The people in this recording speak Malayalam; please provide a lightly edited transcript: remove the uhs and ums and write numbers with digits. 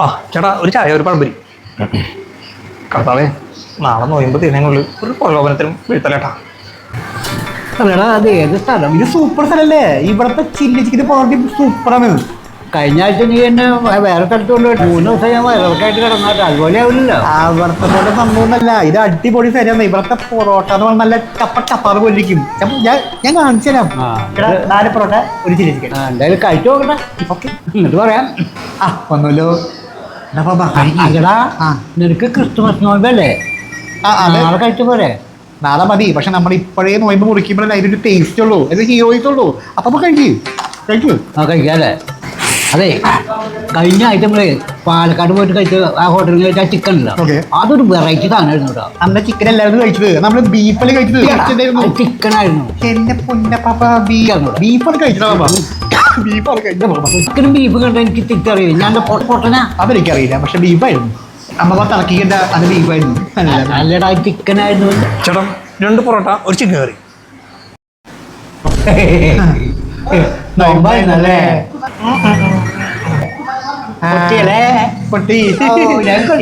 ആ ചേട്ടാ ഒരു ചായ ഒരു പഴംപൊരി. കർത്താവേ നാളെ നോയമ്പ് തീരുന്നതിനുള്ളിൽ ഒരു പ്രലോഭനത്തിനും വീഴ്ത്തലേട്ടാ. അതെടാ അത് ഏത് സ്ഥലം? ഇത് സൂപ്പർ സ്ഥലല്ലേ, ഇവിടത്തെ ചില്ലി ചിക്കൻ പോകണ്ടി സൂപ്പറാണ്. കഴിഞ്ഞ ആഴ്ച നീ എന്നെ വേറെ സ്ഥലത്ത് കൊണ്ട് 3 ദിവസം ഞാൻ വയറൊക്കെയായിട്ട് കിടന്നാട്ടെ, അതുപോലെ ആവില്ലല്ലോ. അവിടത്തെ പോലെ സംഭവമൊന്നല്ല, ഇത് അടിപൊളി സ്ഥലമാണ്. ഇവിടത്തെ പൊറോട്ട എന്ന് പറഞ്ഞാൽ നല്ല ചപ്പാറ് പോലിരിക്കും. ഞാൻ കാണിച്ചു തരാം. 4 പൊറോട്ട ഒരു ചില്ലി ചിക്കൻ. എന്തായാലും കഴിച്ചു നോക്കട്ടെ. ഓക്കെ, എന്നിട്ട് പറയാം. വന്നല്ലോ. അതെടാ നിനക്ക് ക്രിസ്തുമസ് നോയമ്പല്ലേ? നാളെ കഴിച്ച പോരെ? നാളെ മതി, പക്ഷെ നമ്മൾ ഇപ്പോഴേ നോയമ്പ് മുറിക്കുമ്പോഴേ അതിനൊരു ടേസ്റ്റ് ഉള്ളൂ, അത് ഹീറോയിസ് ഉള്ളൂ. അപ്പൊ കഴിക്കൂ. കഴിക്കാല്ലേ? അതെ, കഴിഞ്ഞ ആഴ്ച നമ്മള് പാലക്കാട് പോയിട്ട് കഴിച്ച ആ ഹോട്ടലിൽ കഴിച്ച ചിക്കൻ ഉണ്ടല്ലോ, അതൊരു വെറൈറ്റി സാധനമായിരുന്നു കേട്ടോ. നമ്മുടെ ചിക്കൻ എല്ലാവരും കഴിച്ചത്, നമ്മള് ബീഫല്ലേ കഴിച്ചത്. ചിക്കൻ ആയിരുന്നു. എന്റെ പൊന്നപ്പാപ്പ ബീഫാണ് കഴിച്ചത്. ചിക്കനും ബീഫും കണ്ട എനിക്ക് തിരിച്ചറിയില്ല. ഞാൻ പൊട്ടനാ. അതെനിക്കറിയില്ല, പക്ഷെ ബീഫായിരുന്നു. അമ്മ തിളക്കിക്കേണ്ട അത് ബീഫായിരുന്നു. നല്ലടാ ചിക്കൻ ആയിരുന്നു. ചേട്ടാ 2 പൊറോട്ട ഒരു ചിക്കൻ കറി. നോമ്പായിരുന്നല്ലേ? പൊട്ടി ഞങ്ങൾക്ക്